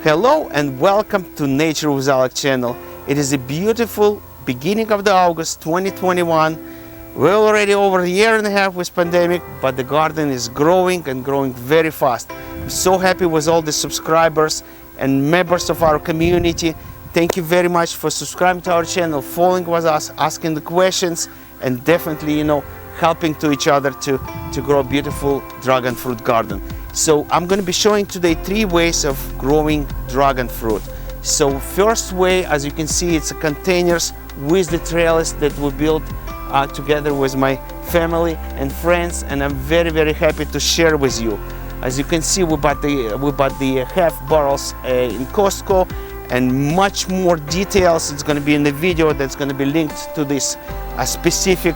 Hello and welcome to NatureWithAlik channel. It is a beautiful beginning of the August 2021. We're already over a year and a half with pandemic, but the garden is growing and growing very fast. I'm so happy with all the subscribers and members of our community. Thank you very much for subscribing to our channel, following with us, asking the questions, and definitely, helping to each other to grow a beautiful dragon fruit garden. So I'm going to be showing today 3 ways of growing dragon fruit. So first way, as you can see, it's containers with the trellis that we built together with my family and friends, and I'm very happy to share with you. As you can see, we bought the half barrels in Costco, and much more details it's going to be in the video that's going to be linked to this specific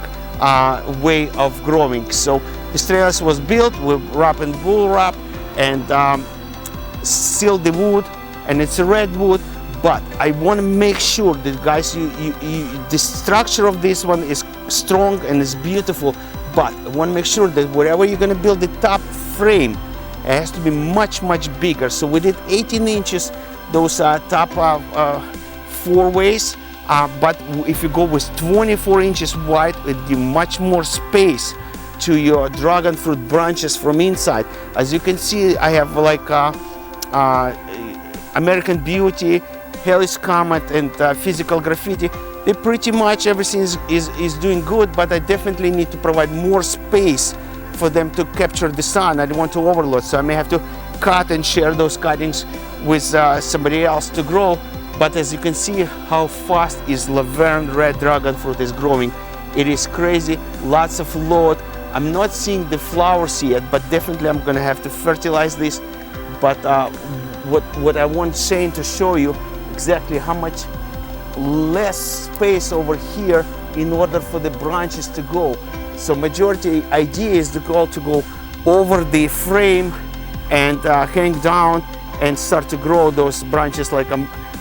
way of growing. So this trellis was built with wrap and bull wrap and sealed the wood, and it's a red wood, but I want to make sure that, guys, the structure of this one is strong and is beautiful, but I want to make sure that wherever you're going to build the top frame, it has to be much bigger. So we did 18 inches those top 4 ways, but if you go with 24 inches wide, it gives much more space to your dragon fruit branches from inside. As you can see, I have like American Beauty, Hellish Comet, and Physical Graffiti. They pretty much everything is doing good, but I definitely need to provide more space for them to capture the sun. I don't want to overload, so I may have to cut and share those cuttings with somebody else to grow. But as you can see how fast is Laverne red dragon fruit is growing. It is crazy, lots of load. I'm not seeing the flowers yet, but definitely I'm gonna have to fertilize this. But what I want to show you exactly how much less space over here in order for the branches to go. So majority idea is to go over the frame and hang down and start to grow those branches like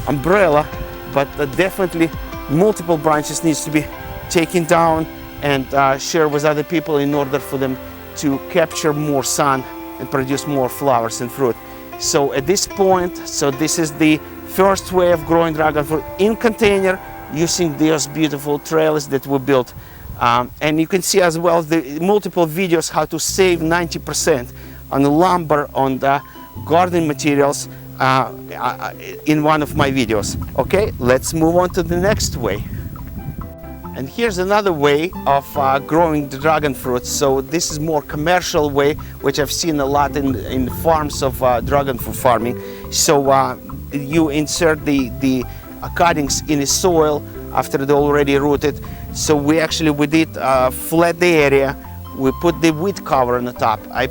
umbrella, but definitely multiple branches needs to be taken down and share with other people in order for them to capture more sun and produce more flowers and fruit. So at this point, this is the first way of growing dragon fruit in container using those beautiful trellis that we built. And you can see as well the multiple videos how to save 90% on the lumber, on the garden materials in one of my videos. Okay, let's move on to the next way. And here's another way of growing the dragon fruit. So this is more commercial way, which I've seen a lot in the farms of dragon fruit farming. So you insert the cuttings in the soil after they're already rooted. So we did flat the area. We put the weed cover on the top. I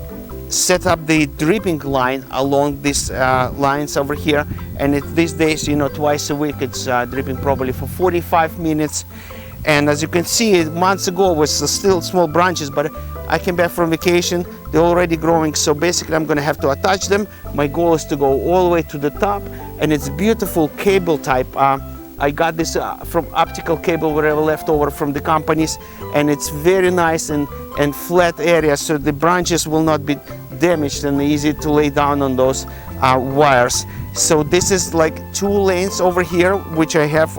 set up the dripping line along these lines over here, and these days, twice a week it's dripping probably for 45 minutes. And as you can see, months ago was still small branches, but I came back from vacation, they're already growing. So basically I'm gonna have to attach them. My goal is to go all the way to the top, and it's beautiful cable type. I got this from optical cable, whatever left over from the companies, and it's very nice and flat area, so the branches will not be damaged and easy to lay down on those wires. So this is like 2 lanes over here, which I have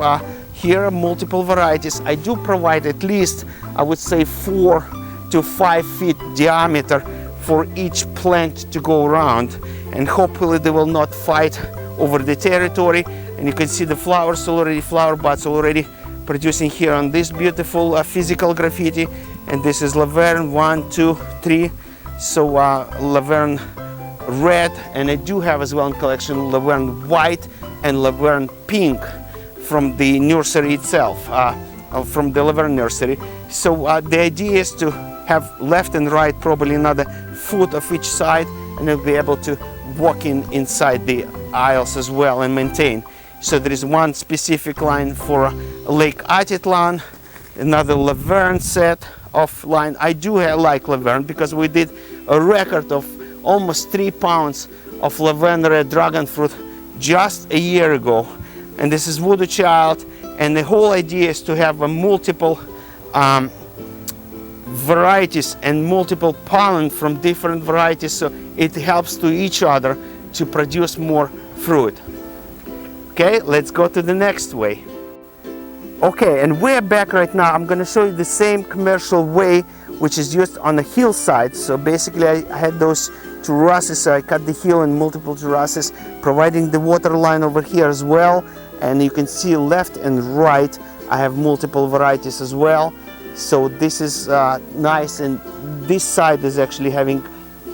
here, multiple varieties. I do provide at least, I would say, 4 to 5 feet diameter for each plant to go around, and hopefully they will not fight over the territory. And you can see the flowers already, flower buds already producing here on this beautiful Physical Graffiti. And this is Laverne 1, 2, 3. So Laverne red, and I do have as well in collection Laverne white and Laverne pink from the nursery itself, from the Laverne nursery. So the idea is to have left and right probably another foot of each side, and you'll be able to walk inside the aisles as well and maintain. So there is one specific line for Lake Atitlan, another Laverne set of line. I do like Laverne because we did a record of almost 3 pounds of Laverne red dragon fruit just a year ago. And this is Voodoo Child, and the whole idea is to have a multiple varieties and multiple pollen from different varieties, so it helps to each other to produce more fruit. Okay, let's go to the next way. Okay, and we're back right now. I'm going to show you the same commercial way, which is used on the hillside. So basically I had those terraces, so I cut the hill in multiple terraces, providing the water line over here as well. And you can see left and right I have multiple varieties as well. So this is nice, and this side is actually having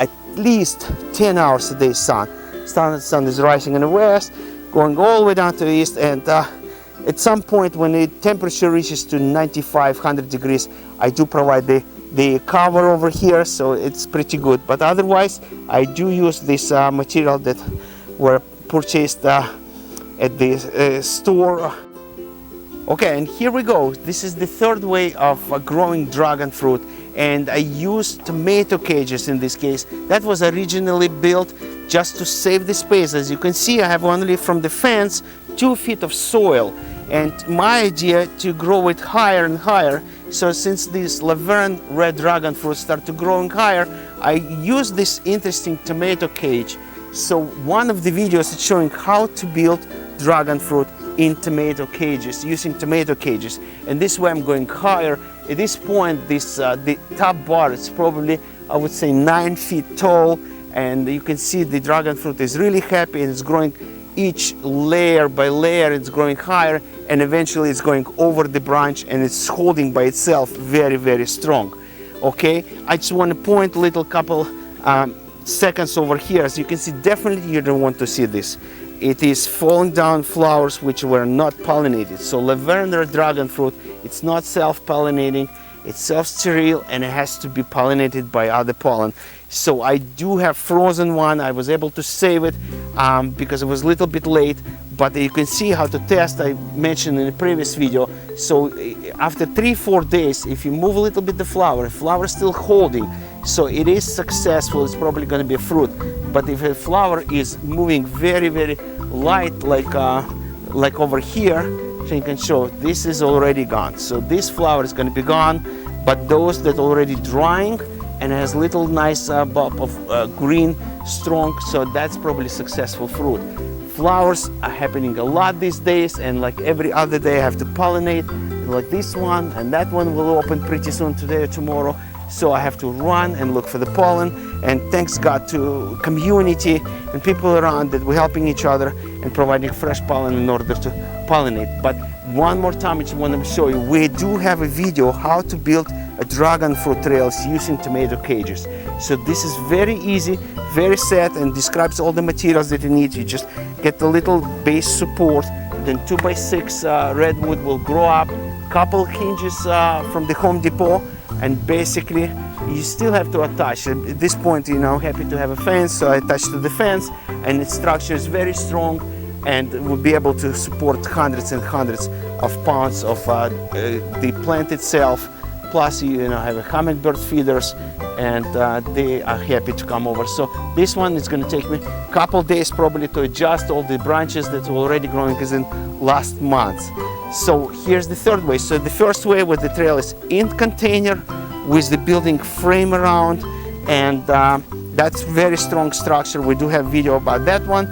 at least 10 hours a day sun. Sun is rising in the west, going all the way down to the east, and at some point when the temperature reaches to 95, 100 degrees, I do provide the cover over here, so it's pretty good. But otherwise, I do use this material that were purchased at the store. Okay, and here we go. This is the third way of growing dragon fruit, and I used tomato cages in this case. That was originally built just to save the space. As you can see, I have only from the fence 2 feet of soil, and my idea to grow it higher and higher. So since these Laverne red dragon fruits start to growing higher, I use this interesting tomato cage. So one of the videos is showing how to build dragon fruit in tomato cages, using tomato cages. And this way I'm going higher. At this point, this the top bar is probably, I would say, 9 feet tall, and you can see the dragon fruit is really happy, and it's growing each layer by layer. It's growing higher, and eventually it's going over the branch, and it's holding by itself very, very strong. Okay, I just want to point a little couple seconds over here. As you can see, definitely you don't want to see this. It is falling down flowers which were not pollinated. So lavender dragon fruit, it's not self-pollinating, it's self-sterile, and it has to be pollinated by other pollen. So I do have frozen one. I was able to save it because it was a little bit late, but you can see how to test. I mentioned in the previous video. So after 3-4 days, if you move a little bit the flower is still holding, so it is successful. It's probably going to be a fruit. But if a flower is moving very, very light, like over here, so you can show this is already gone. So this flower is going to be gone, but those that already drying and has little nice bulb of green, strong, so that's probably successful fruit. Flowers are happening a lot these days, and like every other day I have to pollinate, like this one, and that one will open pretty soon, today or tomorrow. So I have to run and look for the pollen, and thanks God to community and people around that we're helping each other and providing fresh pollen in order to pollinate. But one more time, I just want to show you, we do have a video how to build a dragon fruit trails using tomato cages. So this is very easy, very set, and describes all the materials that you need. You just get a little base support, then 2x6 redwood will grow up, couple hinges from the Home Depot, and basically you still have to attach. At this point, you know, happy to have a fence, so I attach to the fence, and its structure is very strong and will be able to support hundreds and hundreds of pounds of the plant itself. Plus, you know, have a hummingbird feeders, and they are happy to come over. So this one is going to take me a couple days probably to adjust all the branches that were already growing because in last month. So here's the third way. So the first way with the trail is in container with the building frame around, and that's very strong structure. We do have video about that one.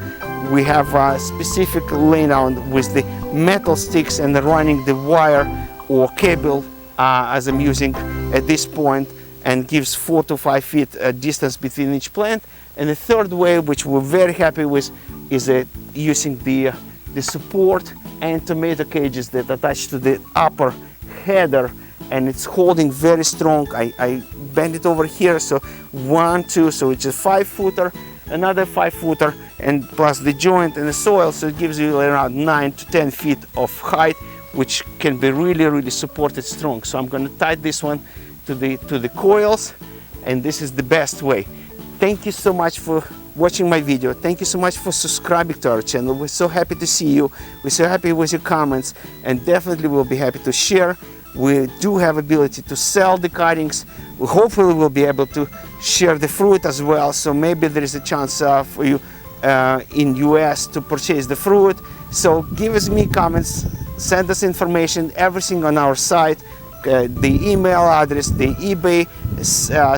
We have a specific laydown with the metal sticks and running the wire or cable as I'm using at this point, and gives 4 to 5 feet distance between each plant. And the third way, which we're very happy with, is using the support and tomato cages that attach to the upper header, and it's holding very strong. I bend it over here, so 1, 2, so it's a 5-footer, another 5-footer, and plus the joint and the soil, so it gives you around 9 to 10 feet of height, which can be really, really supported strong. So I'm going to tie this one to the coils, and this is the best way. Thank you so much for watching my video. Thank you so much for subscribing to our channel. We're so happy to see you. We're so happy with your comments, and definitely we'll be happy to share. We do have ability to sell the cuttings. We hopefully will be able to share the fruit as well. So maybe there is a chance for you in US to purchase the fruit. So give us comments, send us information, everything on our site, the email address, the eBay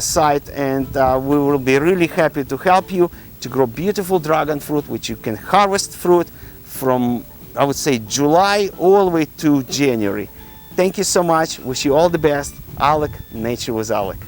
site, and we will be really happy to help you to grow beautiful dragon fruit, which you can harvest fruit from, I would say, July all the way to January. Thank you so much. Wish you all the best. Alik, Nature with Alik.